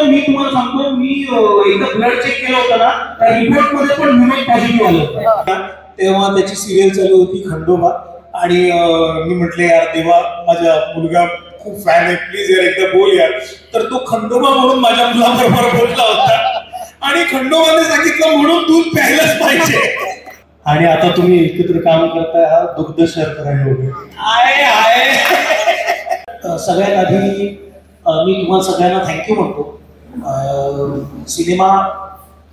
मी तुम्हाला सांगतो, मी एकदा ब्लड चेक केलं होतं ना, त्या रिपोर्ट मध्ये पण विनोद पॉझिटिव्ह आलं होतं. तेव्हा त्याची सिरियल चालू होती खंडोबा, आणि मी म्हटले यार देवा, माझा मुलगा खूप फॅन आहे, प्लीज यार एकदा बोल यार. तर तो खंडोबा म्हणून माझ्या मुलाबरोबर बोलला होता, आणि खंडोबाने सांगितलं म्हणून दूध प्यायलाच पाहिजे. आणि आता तुम्ही एकत्र काम करताय, हा दुग्ध शर्करा योग आहे. सगळ्यात आधी मी तुम्हाला सगळ्यांना थँक्यू म्हणतो. सिनेमा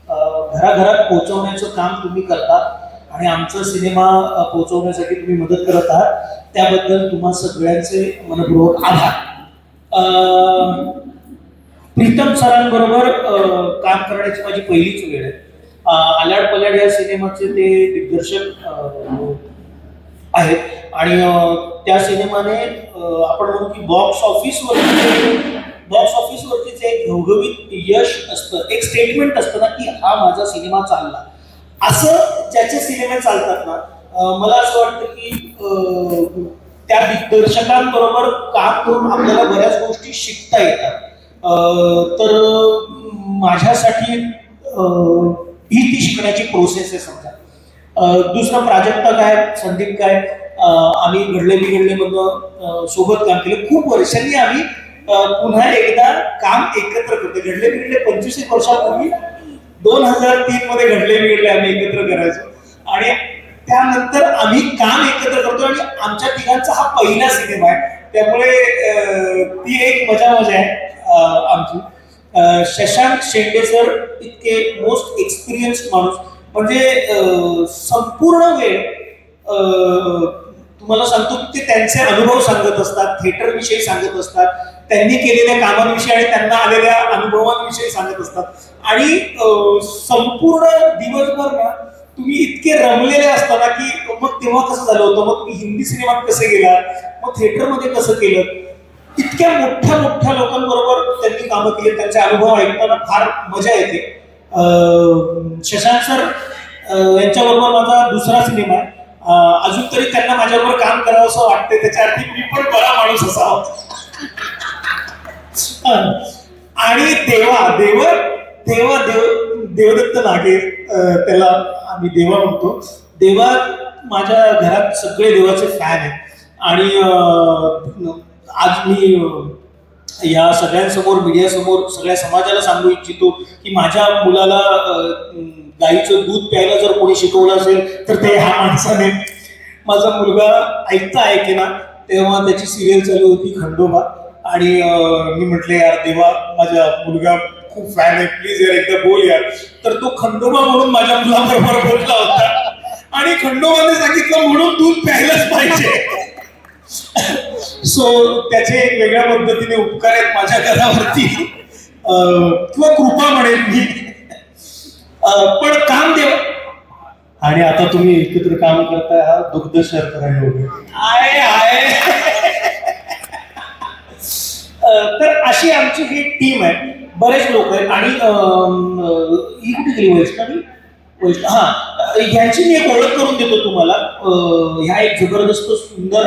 घराघरात पोहोचवण्याचं काम तुम्ही करता, आणि आमचा सिनेमा पोहोचवण्यासाठी तुम्ही मदत करत आहात, त्याबद्दल तुम्हाला सगळ्यांचे मनपूर्वक आभार. प्रीतम सरांबरोबर काम करण्याची माझी पहिलीच वेळ आहे. आल्याड पल्याड या सिनेमाचे ते दिग्दर्शक आहेत, आणि त्या सिनेमाने आपण म्हणू की बॉक्स ऑफिसवरतीच एक घवघवीत यश असतं, एक स्टेटमेंट असतं ना की हा माझा सिनेमा चालला. असं ज्याचे सिनेमे चालतात ना, मला असं वाटतं की त्या दिग्दर्शकांबरोबर काम करून आपल्याला बऱ्याच गोष्टी शिकता येतात. तर माझ्यासाठी ही ती शिकण्याची प्रोसेस आहे समजा. दुसरं प्राजक्ता काय, संदीप काय, आम्ही घडले बिघडले मधून सोबत काम केलं. खूप वर्षांनी आम्ही पुन्हा एकदा काम एकत्र करतो. घडले बिघडले 25 वर्षापूर्वी 2003 मध्ये घडले बिघडले आम्ही एकत्र करायचो, आणि त्यानंतर आम्ही काम एकत्र करतो, आणि आमच्या तिघांचा हा पहिला सिनेमा आहे. त्यामुळे ती एक मजा आहे आमची. शशांक शेंडे सर इतके मोस्ट एक्सपिरियन्स्ड माणूस, म्हणजे संपूर्ण वेळ तुम्हाला सांगतो की ते त्यांचे अनुभव सांगत असतात, थिएटर विषयी सांगत असतात, त्यांनी केलेल्या कामांविषयी आणि त्यांना आलेल्या अनुभवांविषयी सांगत असतात. आणि संपूर्ण दिवसभर ना तुम्ही इतके रमलेले असताना की मग तेव्हा कसं झालं होतं, मग तुम्ही हिंदी सिनेमात कसं गेलात, मग थिएटरमध्ये कसं केलं, इतक्या मोठ्या मोठ्या लोकांबरोबर त्यांनी कामं केली. त्यांचे अनुभव ऐकताना फार मजा येते. शशांक सर यांच्याबरोबर माझा दुसरा सिनेमा आहे. अजून तरी त्यांना माझ्याबरोबर काम करावं असं वाटतंय, त्याच्या अर्थी मी पण बरा माणूस असावा. आणि देवदत्त नागे, त्याला आम्ही देवा म्हणतो. देवा माझ्या घरात सगळे देवाचे फॅन आहेत, आणि आज मी या सगळ्यांसमोर, मीडियासमोर, सगळ्या समाजाला सांगू इच्छितो की माझ्या मुलाला गाईचं दूध प्यायला जर कोणी शिकवलं असेल तर ते ह्या माणसाने. माझा मुलगा ऐके ना, तेव्हा त्याची सिरियल चालू होती खंडोबा, आणि मी म्हटले यार देवा, माझा मुलगा खूप फॅन आहे, प्लीज यार एकदा बोल यार. तर तो खंडोबा म्हणून माझ्या मुलाबरोबर बोलला होता, आणि खंडोबाने सांगितलं म्हणून दूध प्यायलाच पाहिजे. सो त्याचे एक वेगळ्या पद्धतीने उपकार आहेत माझ्या घरावरती, किंवा कृपा म्हणेल मी. पण काम देव. आणि आता तुम्ही एकत्र काम करताय, हा दुग्ध शर्करा योग आहे. तर अशी आमची ही टीम आहे, बरेच लोक आहेत. आणि ही कुठे गेली वैष्णवी, ह्याची मी एक ओळख करून देतो तुम्हाला. ह्या एक जबरदस्त सुंदर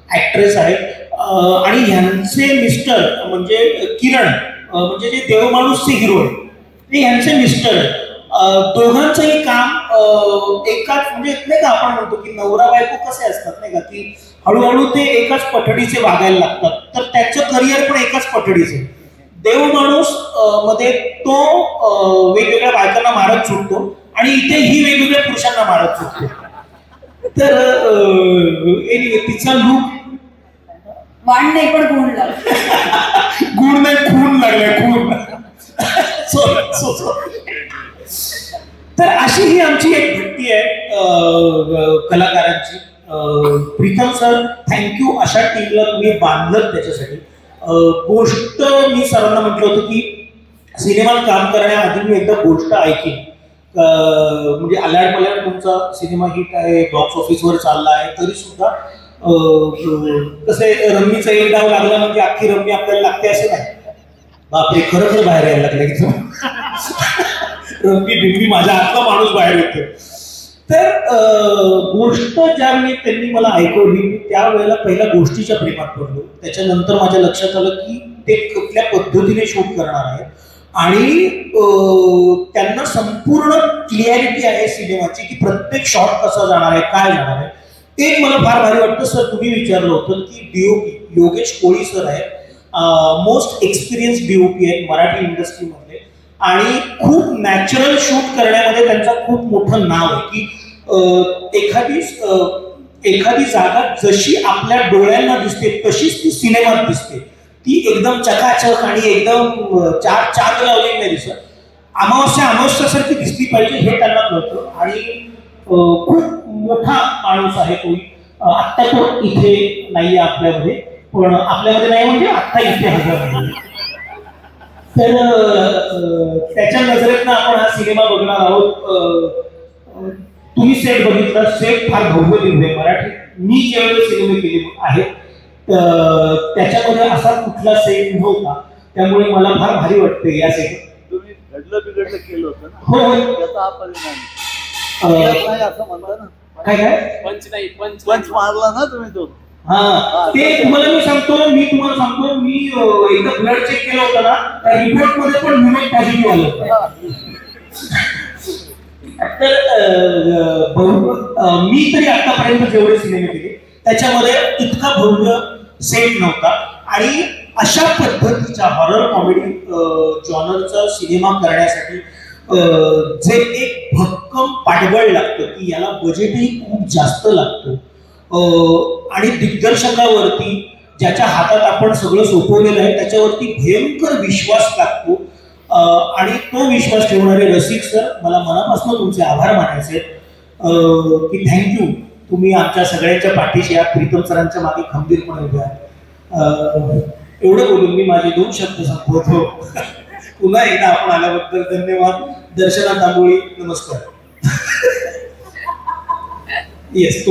ऍक्ट्रेस आहेत, आणि ह्यांचे मिस्टर म्हणजे किरण, म्हणजे जे देवमाणूसचे हिरो आहे ते ह्यांचे मिस्टर आहेत. दोघांचंही काम एकाच, म्हणजे नाही का आपण म्हणतो की नवरा बायको कसे असतात नाही का, की हळूहळू ते एकाच पठडीचे वागायला लागतात. तर त्याचं करिअर पण एकाच पठडीचे. देवमाणूस मध्ये तो वेगवेगळ्या बायकांना मारत सुटतो, आणि इथे ही वेगवेगळ्या पुरुषांना मारत सुटतो. तर तिचा लूक वाण नाही पण गुण लागला. गुण नाही, खून लागलाय, खून. तर अशी ही आमची एक भट्टी आहे कलाकारांची. Pritam sir, thank you. अशा टीमला तुम्ही बांधलं त्याच्यासाठी. गोष्ट मी सरांना म्हटलं होतं की सिनेमात काम करण्याआधी मी एकदा गोष्ट ऐकली. म्हणजे आल्याड पल्याड तुमचा सिनेमा हिट आहे, बॉक्स ऑफिसवर चालला आहे, तरी सुद्धा कसे रम्मीचा एक डाव लागला म्हणजे अख्खी रम्मी आपल्याला लागते असं नाही. बापरे, खरं बाहेर यायला लागलं की रम्मी बिम्मी माझ्या आतला माणूस बाहेर येतो. तर गोष्ट ज्यावेळी त्यांनी मला ऐकवली मी त्यावेळेला पहिल्या गोष्टीच्या प्रेमात पडलो. त्याच्यानंतर माझ्या लक्षात आलं की ते कुठल्या पद्धतीने शूट करणार आहे आणि त्यांना संपूर्ण क्लिअरिटी आहे सिनेमाची की प्रत्येक शॉट कसा जाणार आहे, काय जाणार आहे. एक मला फार भारी वाटतं सर, तुम्ही विचारलं होतं की डीओपी योगेश कोळी सर आहे, मोस्ट एक्सपिरियन्स डीओपी आहेत मराठी इंडस्ट्रीमध्ये आणि खूप नॅचरल शूट करण्यामध्ये त्यांचं खूप मोठं नाव आहे की एखादी जागा जशी आपल्या डोळ्यांना दिसते तशीच ती सिनेमात दिसते. ती एकदम चकाचक आणि एकदम चार लावलेली नाही दिसत. अमावस्यासारखी दिसली पाहिजे हे त्यांना कळतं आणि खूप मोठा माणूस आहे तो. आत्ता तो इथे नाहीये आपल्यामध्ये, पण आपल्यामध्ये नाही म्हणजे आत्ता इथे हजर नाही. तर त्याच्या नजरेतनं आपण हा सिनेमा बघणार आहोत. तुम्ही सेट बघितला, सेट फार भव्य दिव्य मराठी मी जेवढे सिनेमे केले आहेत त्याच्यामध्ये असा कुठला सेट नव्हता, त्यामुळे मला फार भारी वाटते या सेट. तुम्ही घडलं बिघडलं केलं होतं ना, हो त्याचा हा परिणाम नाही असं म्हणता ना. काय पंच मारला ना तुम्ही तो. हा ते तुम्हाला मी सांगतो मी एकदा ब्लड चेक केलं होतं ना, त्या रिपोर्ट मध्ये पण ह्युमन पॉझिटिव्ह आलं होतं. तर मी तरी आतापर्यंत जेवढे सिनेमे केले त्याच्यामध्ये इतका भव्य सेट नव्हता आणि अशा पद्धतीच्या हॉरर कॉमेडी जॉनरचा सिनेमा करण्यासाठी जे एक भक्कम पाठबळ लागतं की याला बजेटही खूप जास्त लागतं आणि दिग्दर्शकावरती ज्याच्या हातात आपण सगळं सोपवलेलं आहे त्याच्यावरती भयंकर विश्वास लागतो आणि तो विश्वास ठेवणारे रसिक सर, मला मनापासून तुमचे आभार मानायचे की थँक्यू. तुम्ही आमच्या सगळ्यांच्या पाठीशी आहात, प्रीतम सरांच्या मागे खंबीरपणे उभे आहात. एवढं बोलून मी माझे 2 शब्द संपवतो. पुन्हा एकदा आपण आल्याबद्दल धन्यवाद. दर्शना तांबोळी, नमस्कार. येस,